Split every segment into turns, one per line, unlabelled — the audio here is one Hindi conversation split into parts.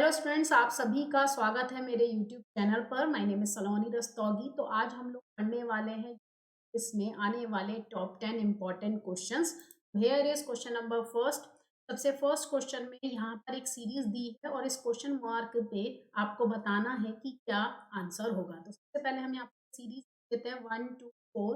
हेलो स्टूडेंट्स, आप सभी का स्वागत है मेरे यूट्यूब चैनल पर। माय नेम इज सलोनी रस्तोगी। तो आज हम लोग पढ़ने वाले हैं इसमें आने वाले top 10 important questions. Here is question number first. सबसे फर्स्ट क्वेश्चन में यहाँ पर एक सीरीज दी है और इस क्वेश्चन मार्क पे आपको बताना है कि क्या आंसर होगा। तो सबसे पहले हम यहाँ पर सीरीज देते हैं 1 2 4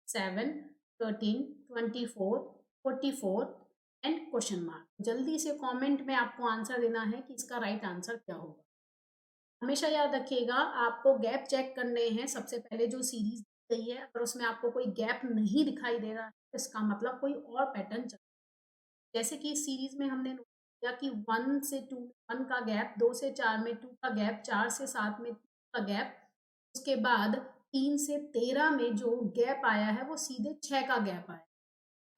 7 13 24 44 एंड क्वेश्चन मार्क। जल्दी से कमेंट में आपको आंसर देना है कि इसका राइट आंसर क्या होगा। हमेशा याद रखिएगा, आपको गैप चेक करने हैं। सबसे पहले जो सीरीज दी गई है, अगर उसमें आपको कोई गैप नहीं दिखाई दे रहा है तो इसका मतलब कोई और पैटर्न चल। जैसे कि इस सीरीज में हमने नोट किया कि 1 से 2 1 का गैप, 2 से 4 में 2 का गैप, 4 से 7 में 2 का गैप, उसके बाद 3 से 13 में जो गैप आया है वो सीधे 6 का गैप आया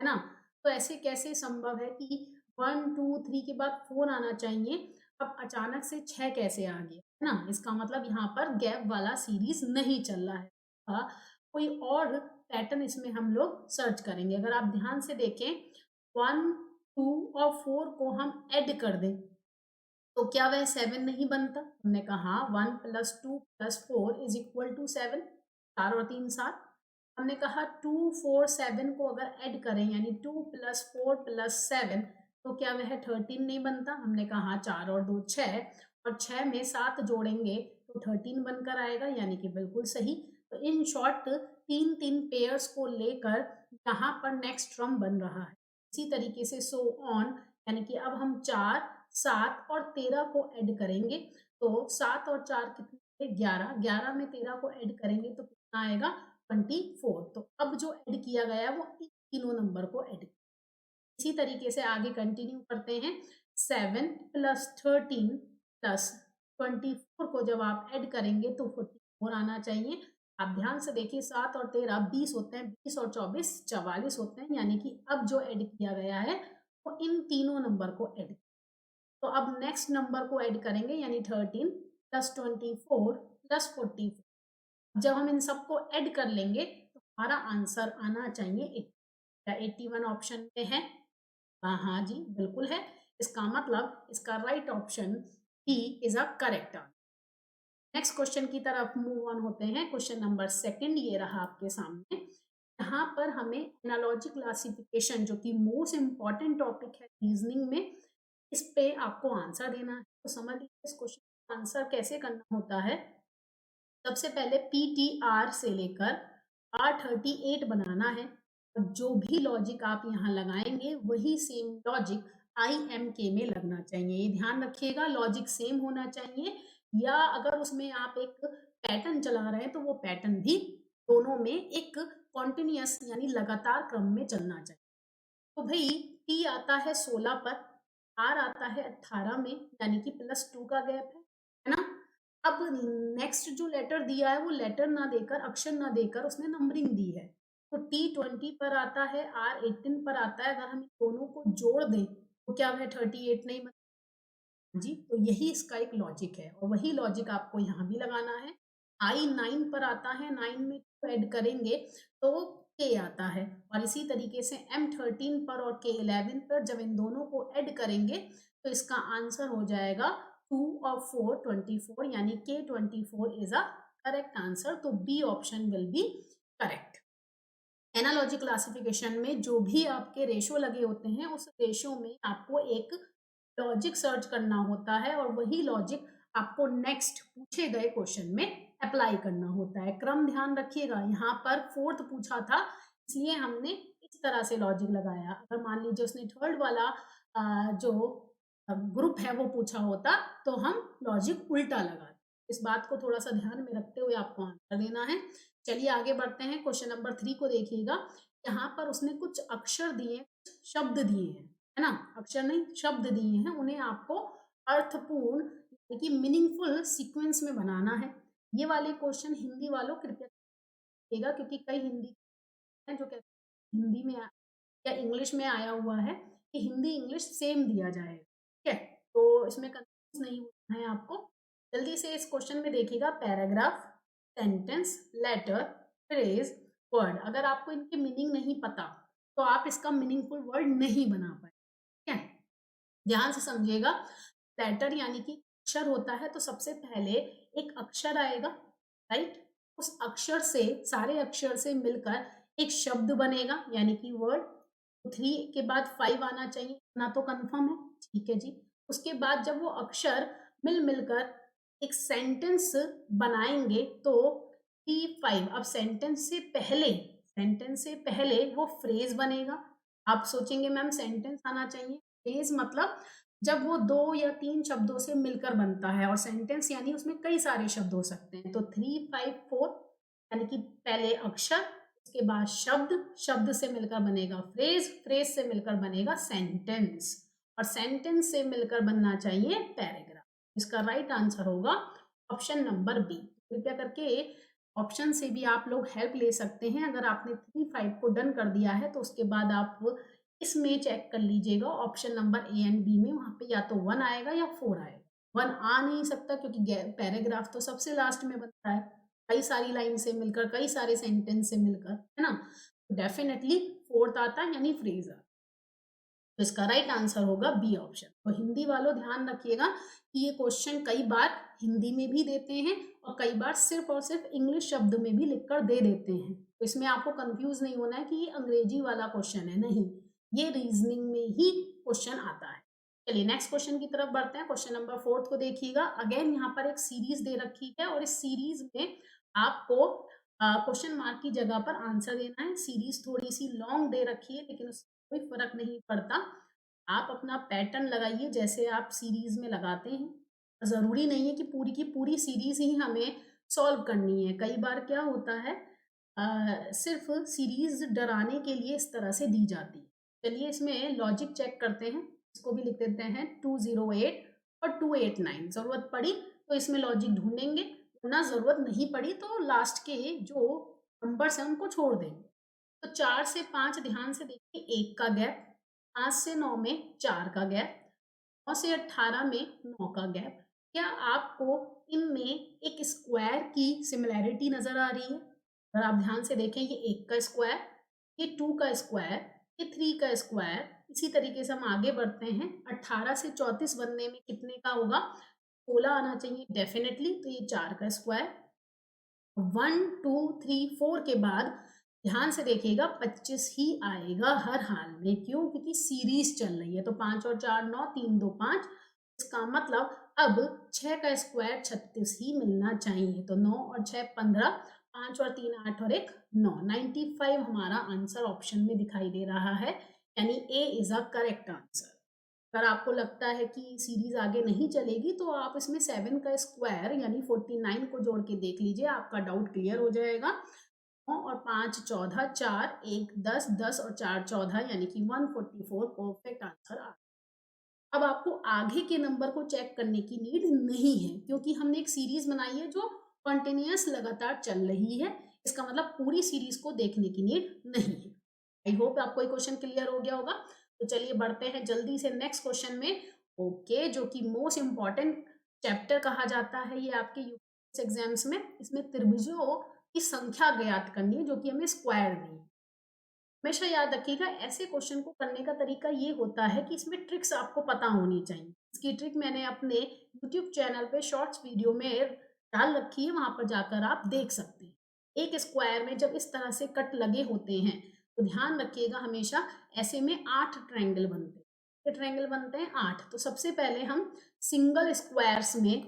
है ना। तो ऐसे कैसे संभव है कि 1 2 3 के बाद 4 आना चाहिए, अब अचानक से 6 कैसे आ गया, है ना। इसका मतलब यहाँ पर गैप वाला सीरीज नहीं चल रहा है। कोई और पैटर्न इसमें हम लोग सर्च करेंगे। अगर आप ध्यान से देखें, 1 2 और 4 को हम ऐड कर दें तो क्या वह 7 नहीं बनता। हमने कहा 1 + 2 + 4 = 7, 4 और 3 7। हमने कहा 2 4 7 को अगर ऐड करें यानी 2 + 4 + 7 तो क्या वह 13 नहीं बनता। हमने कहा 4 और 2 6 और 6 में 7 जोड़ेंगे तो 13 बनकर आएगा, यानी कि बिल्कुल सही। तो इन शॉर्ट तीन तीन पेयर्स को लेकर यहाँ पर नेक्स्ट क्रम बन रहा है। इसी तरीके से सो ऑन, यानी कि अब हम 4 7 और 13 को ऐड करेंगे तो 7 और 4 कितने, 11, 11 में 13 को ऐड करेंगे तो कितना आएगा, 24। तो अब जो ऐड किया गया है वो इन तीनों नंबर को ऐड। इसी तरीके से आगे कंटिन्यू करते हैं। 7 + 13 + 24 को जब आप ऐड करेंगे तो 44 आना चाहिए। आप ध्यान से देखिए, 7 और 13 20 होते हैं, 20 और 24 44 होते हैं, यानी कि अब जो ऐड किया गया है वो इन तीनों नंबर को ऐड। तो अब नेक्स्ट नंबर को ऐड करेंगे यानी 13 + 24 + 44। जब हम इन सबको ऐड कर लेंगे तो हमारा आंसर आना चाहिए 80। क्या 81 ऑप्शन में है? हाँ जी, बिल्कुल है। इसका मतलब इसका right option B is a correct answer. Next question की तरफ मूव ऑन होते हैं। क्वेश्चन नंबर सेकंड ये रहा आपके सामने। यहाँ पर हमें एनालॉजी क्लासिफिकेशन, जो कि मोस्ट इंपॉर्टेंट टॉपिक है रीजनिंग में, इस पे आपको आंसर देना है। तो समझ लीजिए इस क्वेश्चन का आंसर कैसे करना होता है। सबसे पहले PTR से लेकर R38 बनाना है और जो भी लॉजिक आप यहाँ लगाएंगे वही सेम लॉजिक IMK में लगना चाहिए। ये ध्यान रखिएगा, लॉजिक सेम होना चाहिए, या अगर उसमें आप एक पैटर्न चला रहे हैं तो वो पैटर्न भी दोनों में एक कॉन्टिन्यूअस यानी लगातार क्रम में चलना चाहिए। तो भाई T आता है 16 पर, R आता है 18 में, यानी कि +2 का गैप है ना। अब नेक्स्ट जो लेटर दिया है वो लेटर ना देकर, अक्षर ना देकर उसने नंबरिंग दी है। तो T20 पर आता है, R18 पर आता है। अगर हम इन दोनों को जोड़ दें तो क्या वह 38 नहीं बनता जी। तो यही इसका एक लॉजिक है और वही लॉजिक आपको यहाँ भी लगाना है। I9 पर आता है, 9 में 2 ऐड करेंगे तो K आता है, और इसी तरीके से M13 पर और K11 पर जब इन दोनों को ऐड करेंगे तो इसका आंसर हो जाएगा 2 और 4 24, यानी K24 is a correct answer. तो B option will be correct. Analogy classification में जो भी आपके रेशो लगे होते हैं उस रेशो में आपको एक लॉजिक सर्च करना होता है और वही लॉजिक आपको नेक्स्ट पूछे गए क्वेश्चन में अप्लाई करना होता है। क्रम ध्यान रखिएगा, यहाँ पर 4th पूछा था इसलिए हमने इस तरह से लॉजिक लगाया। अगर मान लीजिए उसने 3rd वाला जो ग्रुप है वो पूछा होता तो हम लॉजिक उल्टा लगाते। इस बात को थोड़ा सा ध्यान में रखते हुए आपको आंसर देना है। चलिए आगे बढ़ते हैं। क्वेश्चन नंबर 3 को देखिएगा। यहाँ पर उसने कुछ अक्षर दिए, शब्द दिए हैं, है ना। अक्षर नहीं, शब्द दिए हैं, उन्हें आपको अर्थपूर्ण यानी कि मीनिंगफुल सीक्वेंस में बनाना है। ये वाले क्वेश्चन हिंदी वालों कृपया कीजिएगा, क्योंकि कई हिंदी हैं जो कहते हैं हिंदी में या इंग्लिश में आया हुआ है कि हिंदी इंग्लिश सेम दिया जाएगा, ठीक है। तो इसमें कंफ्यूज नहीं होना है आपको। जल्दी से इस क्वेश्चन में देखिएगा, paragraph, sentence, letter, phrase, word. अगर आपको इनके मीनिंग नहीं पता तो आप इसका मीनिंगफुल वर्ड नहीं बना पाए, ठीक है। ध्यान से समझिएगा। लेटर यानी कि अक्षर होता है तो सबसे पहले एक अक्षर आएगा, राइट। उस अक्षर से, सारे अक्षर से मिलकर एक शब्द बनेगा यानी कि वर्ड। 3 के बाद 5 आना चाहिए, ना तो कंफर्म है, ठीक है जी। उसके बाद जब वो अक्षर मिलकर एक सेंटेंस बनाएंगे तो 3 5, अब सेंटेंस से पहले वो फ्रेज बनेगा। आप सोचेंगे मैम सेंटेंस आना चाहिए, फ्रेज मतलब जब वो 2 या 3 शब्दों से मिलकर बनता है, और सेंटेंस यानी उसमें कई सारे शब्द हो सकते हैं। तो 3 5 4 यानी कि पहले अक्षर, उसके बाद शब्द, शब्द से मिलकर बनेगा फ्रेज, फ्रेज से मिलकर बनेगा सेंटेंस, और सेंटेंस से मिलकर बनना चाहिए पैराग्राफ। इसका राइट आंसर होगा ऑप्शन नंबर बी। कृपया करके ऑप्शन से भी आप लोग हेल्प ले सकते हैं। अगर आपने 3 5 को डन कर दिया है तो उसके बाद आप इसमें चेक कर लीजिएगा option number A and B में, वहां पे या तो 1 आएगा या 4 आएगा। 1 आ नहीं सकता क्योंकि पैराग्राफ तो सबसे लास्ट में बनता है, कई सारी लाइन से मिलकर, कई सारे सेंटेंस से मिलकर, है ना। डेफिनेटली 4th आता है यानी फ्रेज आता है। तो इसका राइट आंसर होगा बी ऑप्शन। तो हिंदी वालों ध्यान रखिएगा कि ये क्वेश्चन कई बार हिंदी में भी देते हैं और कई बार सिर्फ और सिर्फ इंग्लिश शब्द में भी लिखकर दे देते हैं। तो इसमें आपको कंफ्यूज नहीं होना है कि ये अंग्रेजी वाला क्वेश्चन है, नहीं, ये रीजनिंग में ही क्वेश्चन आता है। चलिए नेक्स्ट क्वेश्चन की तरफ बढ़ते हैं। क्वेश्चन नंबर 4 को देखिएगा। अगेन यहाँ पर एक सीरीज दे रखी है और इस सीरीज में आपको क्वेश्चन मार्क की जगह पर आंसर देना है। सीरीज थोड़ी सी लॉन्ग दे रखी है लेकिन कोई फर्क नहीं पड़ता, आप अपना पैटर्न लगाइए जैसे आप सीरीज में लगाते हैं। जरूरी नहीं है कि पूरी की पूरी सीरीज ही हमें सॉल्व करनी है। कई बार क्या होता है, सिर्फ सीरीज डराने के लिए इस तरह से दी जाती है। चलिए इसमें लॉजिक चेक करते हैं। इसको भी लिख देते हैं 208 और 289। जरूरत पड़ी तो इसमें लॉजिक ढूंढेंगे, वरना जरूरत नहीं पड़ी तो लास्ट के जो नंबर्स हैं उनको छोड़ देंगे। तो 4 से 5 ध्यान से देखिए, 1 का गैप। 5 से 9 में 4 का गैप। 9 से 18 में 9 का गैप। क्या आपको इनमें एक स्क्वायर की सिमिलैरिटी नजर आ रही है? अगर आप ध्यान से देखें, ये 1 का स्क्वायर, ये 2 का स्क्वायर, ये 3 का स्क्वायर। इसी तरीके से हम आगे बढ़ते हैं। 18 से 34 बनने में कितने का होगा? 16 आना चाहिए डेफिनेटली। तो ये 4 का स्क्वायर। 1 2 3 4 के बाद ध्यान से देखिएगा 25 ही आएगा हर हाल में। क्यों? क्योंकि सीरीज चल रही है। तो 5 और 4 9, 3 2 5। इसका मतलब अब 6 का स्क्वायर 36 ही मिलना चाहिए। तो 9 और 6 15, 5 और 3 8 और 1 9, 95 हमारा आंसर ऑप्शन में दिखाई दे रहा है, यानी ए इज अ करेक्ट आंसर। अगर आपको लगता है कि सीरीज आगे नहीं चलेगी तो आप इसमें 7 का स्क्वायर यानी 49 को जोड़ के देख लीजिए, आपका डाउट क्लियर हो जाएगा। 9 और 5 14, 4 1 10, 10 और 4 14 यानी कि 144 परफेक्ट आंसर आ। अब आपको आगे के नंबर को चेक करने की नीड नहीं है क्योंकि हमने एक सीरीज बनाई है जो कंटिन्यूअस लगातार चल रही है। इसका मतलब पूरी सीरीज को देखने की नीड नहीं है। आई होप आपको ये क्वेश्चन क्लियर हो गया होगा। तो चलिए बढ़ते हैं जल्दी से नेक्स्ट क्वेश्चन में। ओके, जो कि मोस्ट इंपॉर्टेंट चैप्टर कहा जाता है ये आपके यूपीएससी एग्जाम्स में। इसमें त्रिभुजों की संख्या ज्ञात करनी है जो कि हमें स्क्वायर दी है। हमेशा याद रखिएगा ऐसे क्वेश्चन को करने का तरीका ये होता है कि इसमें ट्रिक्स आपको पता होनी चाहिए। इसकी ट्रिक मैंने अपने यूट्यूब चैनल पे शॉर्ट्स वीडियो में डाल रखी है, वहां पर जाकर आप देख सकते हैं। एक स्क्वायर में जब इस तरह से कट लगे होते हैं तो ध्यान रखिएगा हमेशा ऐसे में 8 ट्रायंगल बनते हैं। ये ट्रायंगल बनते हैं 8। तो सबसे पहले हम सिंगल स्क्वायर्स में,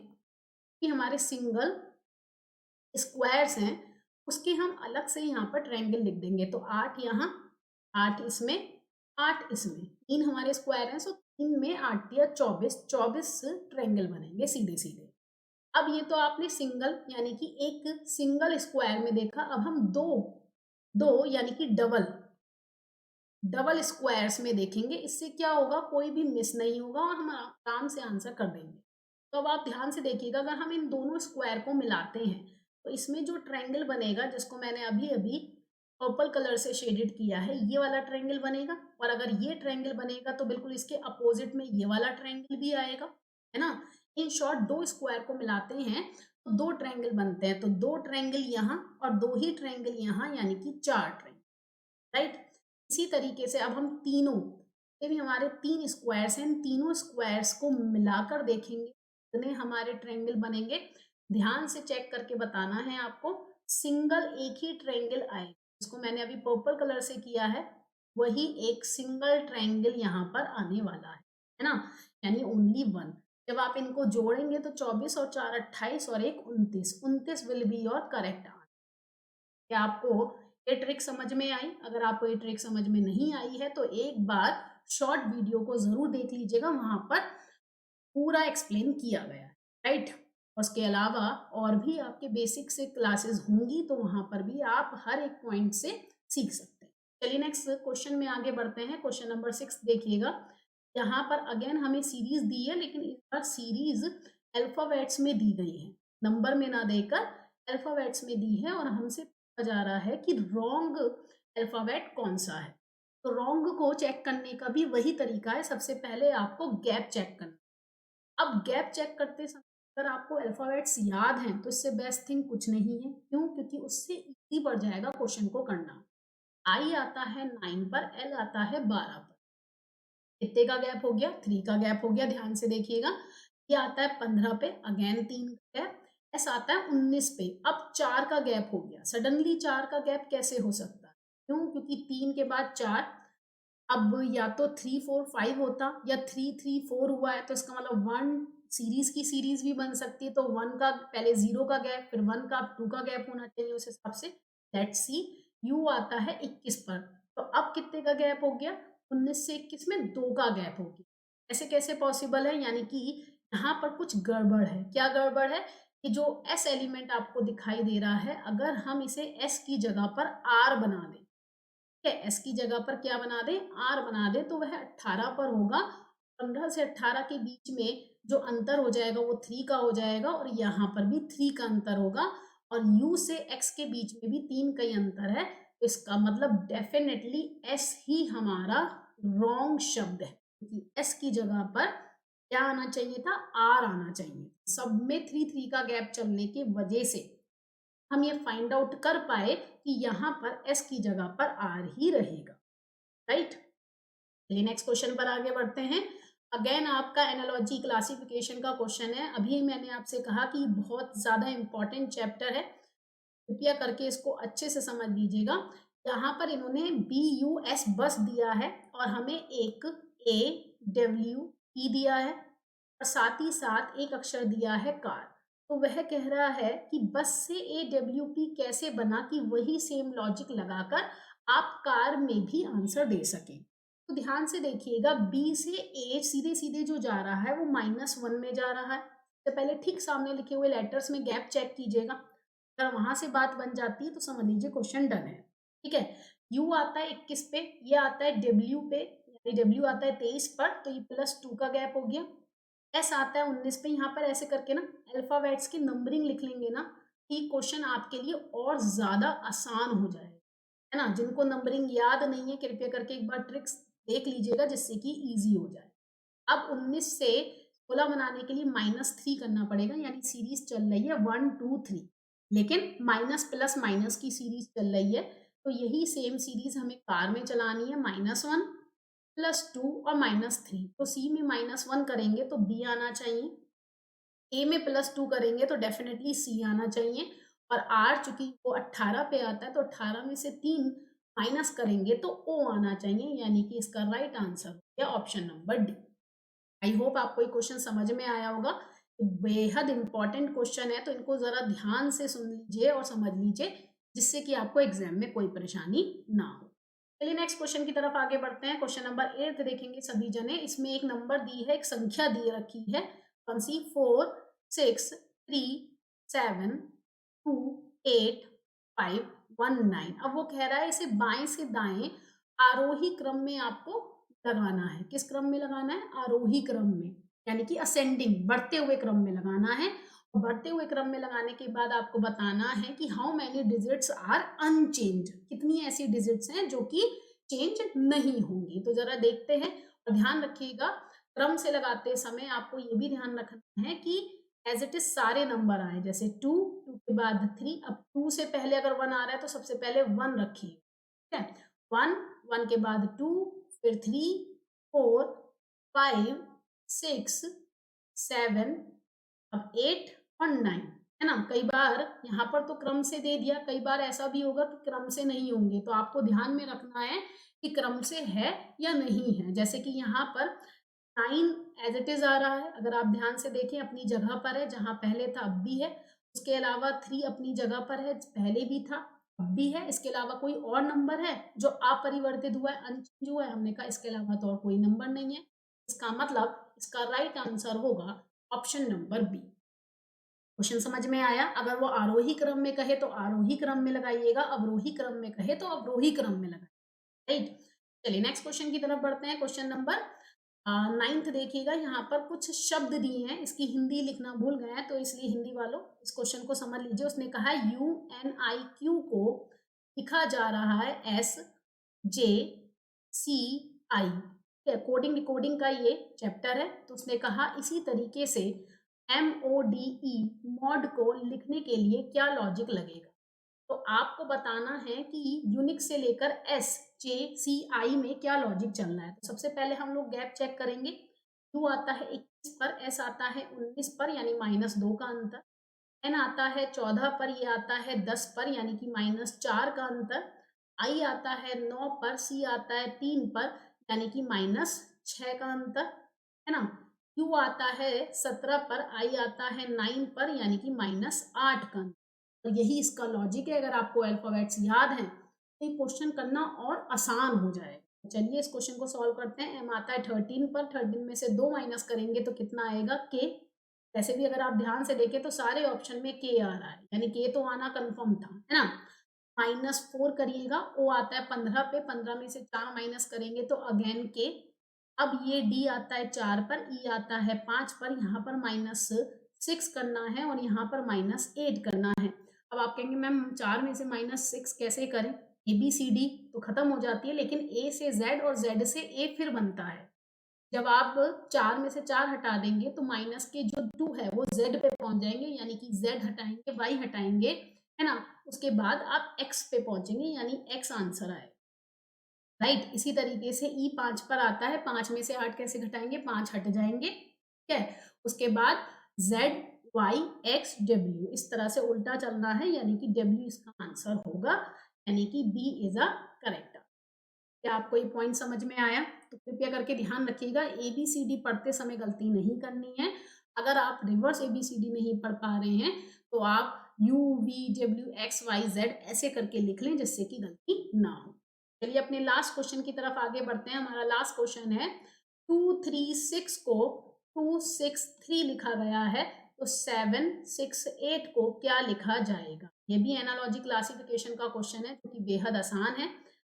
कि हमारे सिंगल स्क्वायर्स हैं, उसके हम अलग से यहाँ पर ट्रायंगल लिख देंगे। तो 8 यहाँ, 8 इसमें, 8 इसमें, 3 हमारे स्क्वायर हैं। सो 3 में 8 या 24, 24 ट्रायंगल बनेंगे सीधे सीधे। अब ये तो आपने सिंगल यानी कि एक सिंगल स्क्वायर में देखा। अब हम दो दो यानी कि डबल डबल स्क्वायर्स में देखेंगे। इससे क्या होगा, कोई भी मिस नहीं होगा और हम आराम से आंसर कर देंगे। तो अब आप ध्यान से देखिएगा, अगर हम इन दोनों स्क्वायर को मिलाते हैं तो इसमें जो ट्रायंगल बनेगा, जिसको मैंने अभी अभी पर्पल कलर से शेडेड किया है, ये वाला ट्रायंगल बनेगा। और अगर ये ट्रायंगल बनेगा तो बिल्कुल इसके अपोजिट में ये वाला ट्रायंगल भी आएगा, है ना। इन शॉर्ट दो स्क्वायर को मिलाते हैं तो दो ट्रायंगल बनते हैं। तो दो ट्रायंगल यहाँ और दो ही ट्रायंगल यहाँ, यानी कि 4 ट्रायंगल, राइट। इसी तरीके से अब हम तीनों, ये भी हमारे 3 स्क्वायर्स हैं, इन तीनों स्क्वायर्स को मिलाकर देखेंगे कितने हमारे ट्रायंगल बनेंगे, ध्यान से चेक करके बताना है आपको। सिंगल एक ही ट्रायंगल आएगा, इसको मैंने अभी पर्पल कलर से किया है, वही एक सिंगल ट्रायंगल यहाँ पर आने वाला है ना, यानी ओनली वन। जब आप इनको जोड़ेंगे तो 24 और 4 28 और 1 29, 29 will be your correct answer. क्या आपको ये ट्रिक समझ में आई? अगर आपको ये ट्रिक समझ में नहीं आई है तो एक बार शॉर्ट वीडियो को जरूर देख लीजिएगा, वहां पर पूरा एक्सप्लेन किया गया है, राइट। उसके अलावा और भी आपके बेसिक से क्लासेस होंगी, तो वहां पर भी आप हर एक पॉइंट से सीख सकते हैं। चलिए नेक्स्ट क्वेश्चन में आगे बढ़ते हैं। क्वेश्चन नंबर 6 देखिएगा। यहाँ पर अगेन हमें सीरीज दी है, लेकिन इस बार सीरीज अल्फाबेट्स में दी गई है, नंबर में ना देकर अल्फाबेट्स में दी है, और हमसे पूछा जा रहा है कि रॉन्ग अल्फाबेट कौन सा है। तो रॉन्ग को चेक करने का भी वही तरीका है, सबसे पहले आपको गैप चेक करना। अब गैप चेक करते समय अगर आपको अल्फाबेट्स याद हैं तो इससे बेस्ट थिंग कुछ नहीं है। क्यों? क्योंकि उससे इजी पड़ जाएगा क्वेश्चन को करना। आई आता है 9 पर, एल आता है 12 पर, कितने का गैप हो गया? 3 का गैप हो गया। ध्यान से देखिएगा, ये आता है 15 पे, अगेन 3 का गैप। एस आता है 19 पे, अब 4 का गैप हो गया। सडनली 4 का गैप कैसे हो सकता है? क्यों? क्योंकि 3 के बाद 4, अब या तो 3 4 5 होता, या 3 3 4 हुआ है, तो इसका मतलब 1 सीरीज की सीरीज भी बन सकती है। तो 1 का पहले 0 का गैप, फिर 1 का 2 का गैप होना चाहिए उस हिसाब से। लेट्स सी, यू आता है 21 पर, तो अब कितने का गैप हो गया? 19 से 21 में 2 का गैप हो गया। ऐसे कैसे पॉसिबल है? यानी कि यहाँ पर कुछ गड़बड़ है। क्या गड़बड़ है? कि जो एस एलिमेंट आपको दिखाई दे रहा है, अगर हम इसे एस की जगह पर आर बना दें, एस की जगह पर क्या बना दे? आर बना दे, तो वह 18 पर होगा। 15 से 18 के बीच में जो अंतर हो जाएगा वो 3 का हो जाएगा, और यहाँ पर भी 3 का अंतर होगा, और u से x के बीच में भी 3 का ही अंतर है। तो इसका मतलब डेफिनेटली s ही हमारा रॉन्ग शब्द है, क्योंकि s की जगह पर क्या आना चाहिए था? r आना चाहिए। सब में 3 3 का गैप चलने की वजह से हम ये फाइंड आउट कर पाए कि यहाँ पर s की जगह पर r ही रहेगा, राइट। चलिए नेक्स्ट क्वेश्चन पर आगे बढ़ते हैं। अगेन आपका एनालॉजी क्लासिफिकेशन का क्वेश्चन है। अभी मैंने आपसे कहा कि बहुत ज्यादा इंपॉर्टेंट चैप्टर है, कृपया करके इसको अच्छे से समझ लीजिएगा। यहाँ पर इन्होंने BUS बस दिया है, और हमें एक AWE दिया है, और साथ ही साथ एक अक्षर दिया है कार। तो वह कह रहा है कि बस से AWP कैसे बना, कि वही सेम लॉजिक लगाकर आप कार में भी आंसर दे सकें। तो ध्यान से देखिएगा, B से A सीधे सीधे जो जा रहा है वो -1 में जा रहा है। तो पहले ठीक सामने लिखे हुए लेटर्स में गैप चेक कीजिएगा, अगर वहां से बात बन जाती है तो समझ लीजिए क्वेश्चन डन है। ठीक है, U आता है 21 पे, ये आता है W पे, यानी W आता है 23 पर, तो ये +2 का गैप हो गया। S आता है 19 पे, यहाँ पर ऐसे करके ना अल्फाबेट्स की नंबरिंग लिख लेंगे ना, कि क्वेश्चन आपके लिए और ज्यादा आसान हो जाएगा, है ना। जिनको नंबरिंग याद नहीं है, कृपया करके एक बार ट्रिक्स देख लीजिएगा, जिससे कि इजी हो जाए। अब 19 से 16 बनाने के लिए -3 करना पड़ेगा, यानी सीरीज चल रही है 1 2 3, लेकिन माइनस प्लस माइनस की सीरीज चल रही है। तो यही सेम सीरीज हमें कार में चलानी है, -1 +2 और -3। तो सी में -1 करेंगे तो बी आना चाहिए, ए में +2 करेंगे तो डेफिनेटली सी आना चाहिए, और आर चूंकि वो 18 पे आता है, तो 18 में से 3 माइनस करेंगे तो ओ आना चाहिए, यानी कि इसका राइट आंसर हो गया option number D. I hope आपको ये क्वेश्चन समझ में आया होगा। बेहद इंपॉर्टेंट क्वेश्चन है, तो इनको जरा ध्यान से सुन लीजिए और समझ लीजिए, जिससे कि आपको एग्जाम में कोई परेशानी ना हो। चलिए नेक्स्ट क्वेश्चन की तरफ आगे बढ़ते हैं। क्वेश्चन नंबर 8 देखेंगे सभी जने। इसमें एक नंबर दी है, एक संख्या दी रखी है, कौन सी? 4 6 3 7 2 8 5 1 9। अब वो कह रहा है इसे बाएं से दाएं आरोही क्रम में आपको लगाना है। किस क्रम में लगाना है? आरोही क्रम में, यानी कि असेंडिंग, बढ़ते हुए क्रम में लगाना है। और बढ़ते हुए क्रम में लगाने के बाद आपको बताना है कि how many digits are unchanged, कितनी ऐसी डिजिट्स हैं जो कि चेंज नहीं होंगी। तो जरा देखते हैं, और ध्यान रखिएगा क्रम से लगाते समय आपको ये भी ध्यान रखना है कि एज इट इज सारे नंबर आए, जैसे 2 2 के बाद 3। अब 2 से पहले अगर 1 आ रहा है तो सबसे पहले 1 रखिए, ठीक है। 1 1 के बाद 2, फिर 3 4 5 6 7 अब 8 और 9 है ना। कई बार यहाँ पर तो क्रम से दे दिया, कई बार ऐसा भी होगा कि क्रम से नहीं होंगे, तो आपको ध्यान में रखना है कि क्रम से है या नहीं है। जैसे कि यहाँ पर 9 एज इट इज आ रहा है, अगर आप ध्यान से देखें अपनी जगह पर है, जहां पहले था अब भी है। उसके अलावा 3 अपनी जगह पर है, पहले भी था अब भी है। इसके अलावा कोई और नंबर है जो अपरिवर्तित हुआ है, अनचेंज हुआ है? हमने कहा इसके अलावा तो और कोई नंबर नहीं है। इसका मतलब इसका राइट आंसर होगा ऑप्शन नंबर बी। क्वेश्चन समझ में आया? अगर वो आरोही क्रम में कहे तो आरोही क्रम में लगाइएगा, अवरोही क्रम में कहे तो अवरोही क्रम में लगाइएगा। राइट, चलिए नेक्स्ट क्वेश्चन की तरफ बढ़ते हैं। क्वेश्चन नंबर 9th देखिएगा, यहाँ पर कुछ शब्द दिए हैं, इसकी हिंदी लिखना भूल गए हैं, तो इसलिए हिंदी वालों इस क्वेश्चन को समझ लीजिए। उसने कहा UNIQ को लिखा जा रहा है SJCI। कोडिंग डिकोडिंग का ये चैप्टर है। तो उसने कहा इसी तरीके से MODE मॉड को लिखने के लिए क्या लॉजिक लगेगा। तो आपको बताना है कि यूनिक से लेकर SJCI में क्या लॉजिक चल रहा है। तो सबसे पहले हम लोग गैप चेक करेंगे। U आता है 21 पर, S आता है 19 पर यानी -2 का अंतर, N आता है 14 पर, ये आता है 10 पर यानी कि -4 का अंतर, I आता है 9 पर, C आता है 3 पर यानी कि -6 का अंतर, है ना। Q आता है 17 पर, I आता है 9 पर यानी कि -8 का अंतर। तो यही इसका लॉजिक है। अगर आपको अल्फाबेट्स याद हैं तो ये क्वेश्चन करना और आसान हो जाएगा। चलिए इस क्वेश्चन को सॉल्व करते हैं। M आता है 13 पर, 13 में से 2 माइनस करेंगे तो कितना आएगा? K। वैसे भी अगर आप ध्यान से देखें तो सारे ऑप्शन में K आ रहा है, यानी K तो आना कंफर्म था, है ना। -4 करिएगा, O आता है 15 पे, 15 में से 4 माइनस करेंगे तो अगेन K। अब ये D आता है 4 पर, E आता है 5 पर, यहाँ पर -6 करना है और यहाँ पर -8 करना है। अब आप कहेंगे मैम 4 में से -6 कैसे करें? ABCD तो खत्म हो जाती है, लेकिन A से Z और Z से A फिर बनता है। जब आप 4 में से 4 हटा देंगे तो माइनस के जो 2 है वो Z पे पहुंच जाएंगे, यानी कि Z हटाएंगे, Y हटाएंगे, है ना। उसके बाद आप X पे पहुंचेंगे, यानी X आंसर आए। राइट, इसी तरीके से E 5 पर आता है, 5 में से 8 कैसे घटाएंगे? 5 हट जाएंगे, ठीक है। उसके बाद Z Y X W, इस तरह से उल्टा चलना है, यानी कि W इसका आंसर होगा, यानी कि B इज अ करेक्ट। क्या आपको ये पॉइंट समझ में आया? तो कृपया करके ध्यान रखिएगा, ABCD पढ़ते समय गलती नहीं करनी है। अगर आप रिवर्स ABCD नहीं पढ़ पा रहे हैं तो आप U V W X Y Z ऐसे करके लिख लें, जिससे कि गलती ना हो। चलिए अपने लास्ट क्वेश्चन की तरफ आगे बढ़ते हैं। हमारा लास्ट क्वेश्चन है 236 को 263 लिखा गया है, तो 768 को क्या लिखा जाएगा? ये भी एनालॉजी क्लासिफिकेशन का क्वेश्चन है, जो कि बेहद आसान है।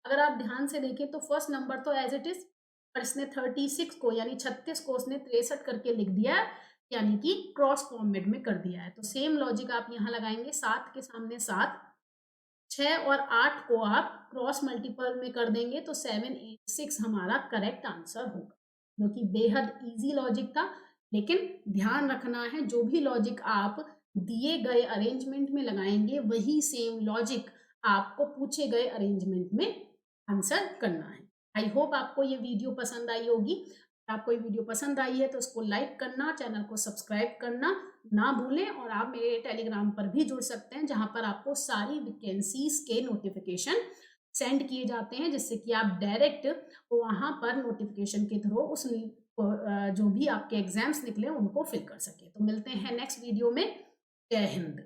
अगर आप ध्यान से देखें तो फर्स्ट नंबर तो एज इट इज, पर इसने 36 को यानी 36 को उसने 63 करके लिख दिया, यानी कि क्रॉस फॉर्मेट में कर दिया है। तो सेम लॉजिक आप यहाँ लगाएंगे, 7 के सामने 7, 6 और 8 को आप क्रॉस मल्टीपल में कर देंगे तो 786 हमारा करेक्ट आंसर होगा, जो कि बेहद इजी लॉजिक था। लेकिन ध्यान रखना है, जो भी लॉजिक आप दिए गए अरेंजमेंट में लगाएंगे वही सेम लॉजिक आपको पूछे गए अरेंजमेंट में आंसर करना है। आई होप आपको ये वीडियो पसंद आई होगी। आपको ये वीडियो पसंद आई है तो उसको लाइक करना, चैनल को सब्सक्राइब करना ना भूलें, और आप मेरे टेलीग्राम पर भी जुड़ सकते हैं, जहां पर आपको सारी वैकेंसीज के नोटिफिकेशन सेंड किए जाते हैं, जिससे कि आप डायरेक्ट वहां पर नोटिफिकेशन के थ्रू उस जो भी आपके एग्जाम्स निकले उनको फिल कर सके। तो मिलते हैं नेक्स्ट वीडियो में। जय हिंद।